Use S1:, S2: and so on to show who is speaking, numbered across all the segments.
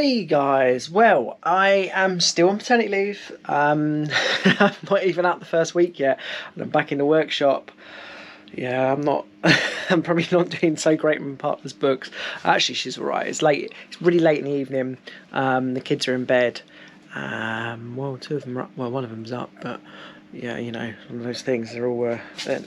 S1: Hey guys, well, I am still on paternity leave. I'm not even out the first week yet, and I'm back in the workshop. Yeah, I'm not. I'm probably not doing so great with my partner's books. Actually, she's alright. It's late. It's really late in the evening. The kids are in bed. Well, two of them are up. Well, one of them's up, but yeah, you know, one of those things. They're all a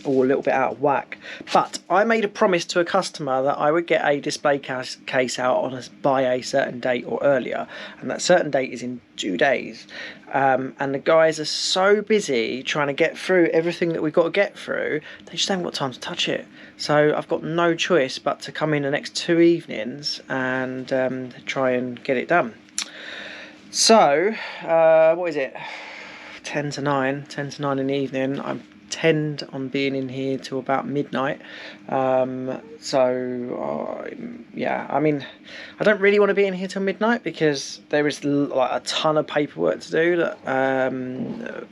S1: little bit out of whack. But I made a promise to a customer that I would get a display case out by a certain date or earlier, and that certain date is in 2 days. And the guys are so busy trying to get through everything that we've got to get through, they just haven't got time to touch it. So I've got no choice but to come in the next 2 evenings and try and get it done. So, what is it? 10 to 9 in the evening. I tend on being in here till about midnight. Yeah, I mean, I don't really want to be in here till midnight because there is like a ton of paperwork to do. That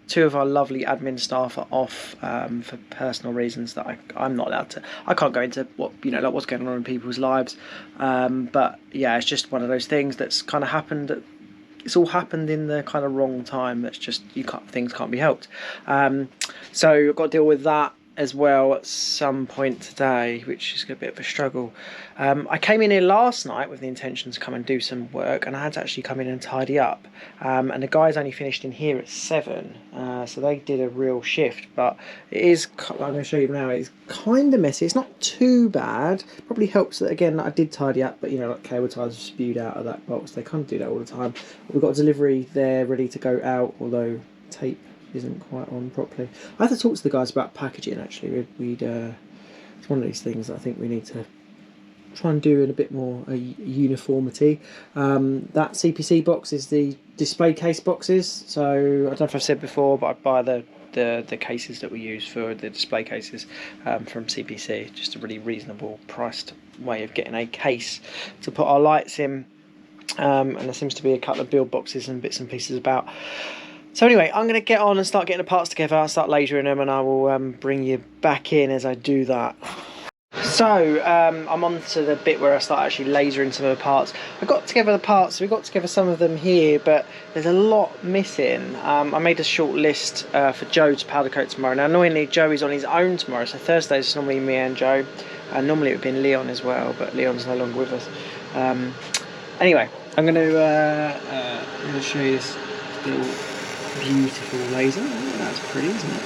S1: two of our lovely admin staff are off for personal reasons that I'm not allowed to. I can't go into like what's going on in people's lives. But yeah, it's just one of those things that's kind of happened. It's all happened in the kind of wrong time. That's just things can't be helped. So I've got to deal with that as well at some point today, which is a bit of a struggle. I came in here last night with the intention to come and do some work, and I had to actually come in and tidy up. And the guys only finished in here at 7, so they did a real shift. But it is, I'm going to show you now, it's kind of messy. It's not too bad. Probably helps that, again, I did tidy up, but you know, like cable ties spewed out of that box. They kind of do that all the time. We've got a delivery there ready to go out, although tape isn't quite on properly. I have to talk to the guys about packaging. Actually, it's one of these things that I think we need to try and do in a bit more uniformity. That CPC box is the display case boxes. So I don't know if I've said before, but I buy the cases that we use for the display cases from CPC. Just a really reasonable priced way of getting a case to put our lights in. And there seems to be a couple of build boxes and bits and pieces about. So anyway, I'm going to get on and start getting the parts together. I'll start lasering them, and I will bring you back in as I do that. So I'm on to the bit where I start actually lasering some of the parts. I got together the parts, we got together some of them here, but there's a lot missing. I made a short list for Joe to powder coat tomorrow. Now annoyingly, Joe is on his own tomorrow, so Thursdays is normally me and Joe. Normally it would have been Leon as well, but Leon's no longer with us. Anyway, I'm going to show you this little beautiful laser. Oh, that's pretty, isn't it?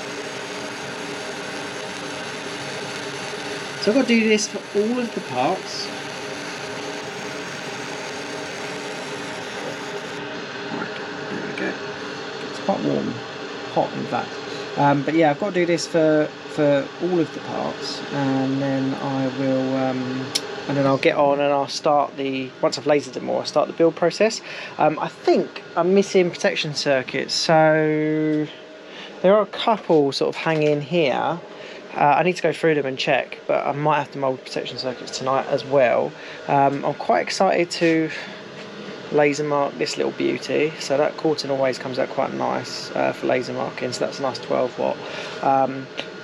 S1: So I've got to do this for all of the parts. Right, there we go. It's quite warm, hot in fact. But yeah, I've got to do this for all of the parts, and then I will. And then I'll get on and I'll start once I've lasered them all, I'll start the build process. I think I'm missing protection circuits, so there are a couple sort of hanging here. I need to go through them and check, but I might have to mould protection circuits tonight as well. I'm quite excited to laser mark this little beauty, so that Corten always comes out quite nice for laser marking, so that's a nice 12 watt.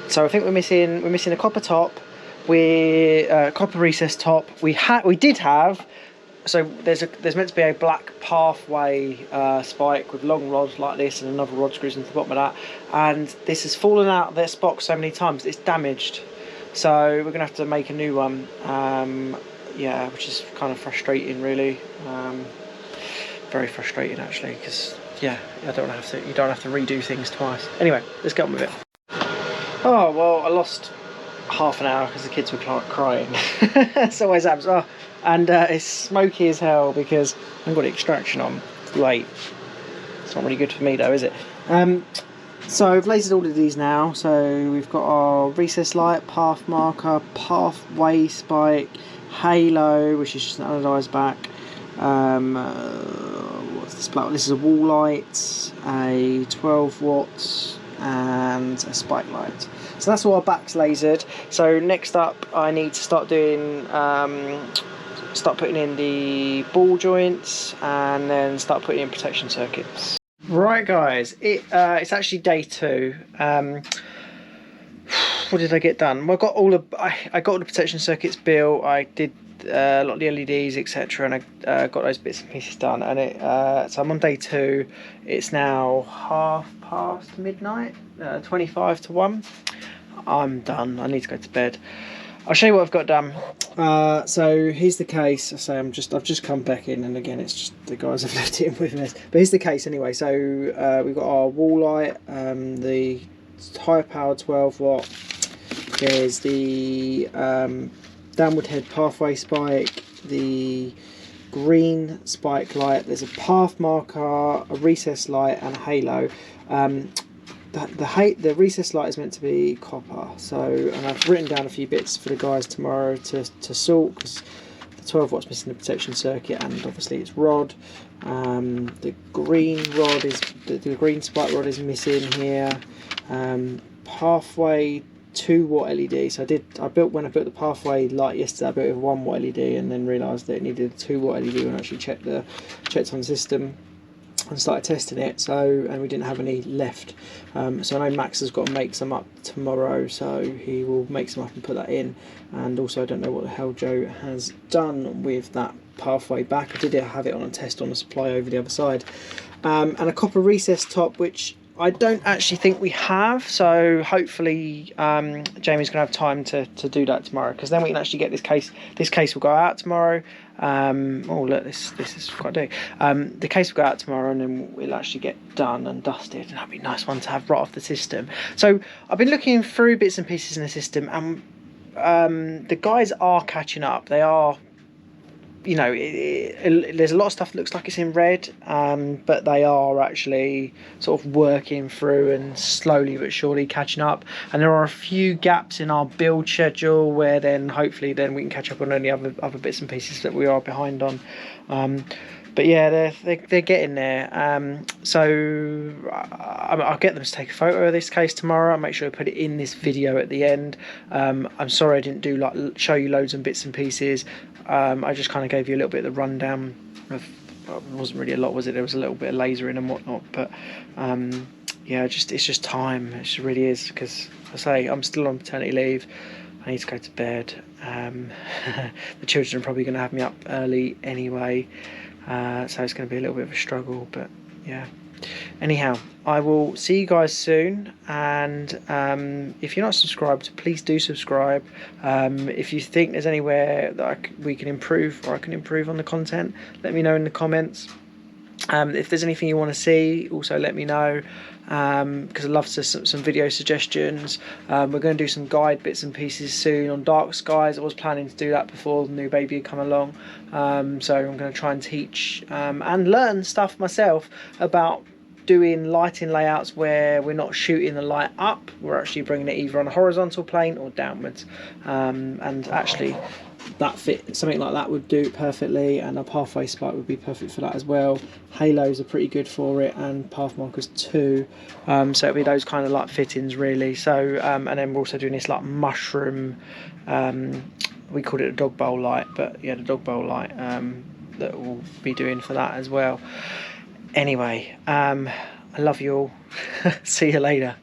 S1: So I think we're missing a copper top, copper recess top. We did have, so there's meant to be a black pathway spike with long rods like this and another rod screws into the bottom of that, and this has fallen out of this box so many times it's damaged, so we're gonna have to make a new one. Yeah, which is kind of frustrating really. Very frustrating actually, because yeah, you don't have to redo things twice. Anyway, let's get on with it. Oh well, I lost half an hour because the kids were crying. It's always happens. Oh, and it's smoky as hell because I haven't got the extraction on. It's late. It's not really good for me though, is it? So I've lasered all of these now. So we've got our recess light, path marker, pathway spike, halo, which is just an anodised back. What's this black one? This is a wall light, a 12 watts, and a spike light. So that's all our backs lasered. So next up I need to start doing start putting in the ball joints and then start putting in protection circuits. Right guys, it's actually day 2. what did I get done? Well, I got all the protection circuits built. I did a lot of the LEDs, etc., and I got those bits and pieces done. And so I'm on day 2. It's now midnight, 25 to 1. I'm done. I need to go to bed. I'll show you what I've got done. So here's the case. I've just come back in, and again, it's just the guys have left it in with me. But here's the case anyway. So we've got our wall light, the high power 12 watt. There's the downward head pathway spike, the green spike light. There's a path marker, a recess light, and a halo. The recess light is meant to be copper, and I've written down a few bits for the guys tomorrow to sort, because the 12 watts missing the protection circuit, and obviously it's rod. The green rod the green spike rod is missing here. Pathway 2 watt LED. So when I built the pathway light yesterday, I built it with 1 watt LED, and then realised that it needed a 2 watt LED when I actually checked on the system and started testing it. And we didn't have any left. So I know Max has got to make some up tomorrow, so he will make some up and put that in. And also, I don't know what the hell Joe has done with that pathway back. I did have it on a test on a supply over the other side. And a copper recess top, which I don't actually think we have, so hopefully Jamie's going to have time to do that tomorrow, because then we can actually get this case. This case will go out tomorrow. Oh look, this is quite big. The case will go out tomorrow, and then we'll actually get done and dusted, and that'd be a nice one to have right off the system. So I've been looking through bits and pieces in the system, and the guys are catching up. They are, there's a lot of stuff that looks like it's in red, but they are actually sort of working through and slowly but surely catching up. And there are a few gaps in our build schedule where then hopefully we can catch up on any other bits and pieces that we are behind on. But yeah, they're getting there. So I'll get them to take a photo of this case tomorrow. I'll make sure I put it in this video at the end. I'm sorry I didn't show you loads of bits and pieces. I just kind of gave you a little bit of the rundown of, well, it wasn't really a lot, was it? There was a little bit of lasering and whatnot, but yeah, it's just time. It just really is, because I say I'm still on paternity leave. I need to go to bed. The children are probably going to have me up early anyway, so it's going to be a little bit of a struggle, but yeah. Anyhow, I will see you guys soon, and if you're not subscribed, please do subscribe. If you think there's anywhere that we can improve, or I can improve on the content, let me know in the comments. If there's anything you want to see, also let me know, because I'd love some video suggestions. We're going to do some guide bits and pieces soon on dark skies. I was planning to do that before the new baby had come along, so I'm going to try and teach and learn stuff myself about doing lighting layouts where we're not shooting the light up, we're actually bringing it either on a horizontal plane or downwards, and actually something like that would do it perfectly, and a pathway spike would be perfect for that as well. Halos are pretty good for it, and path markers too. So it'll be those kind of like fittings really. So and then we're also doing this like mushroom, we called it a dog bowl light, but yeah, the dog bowl light that we'll be doing for that as well. Anyway, I love you all. See you later.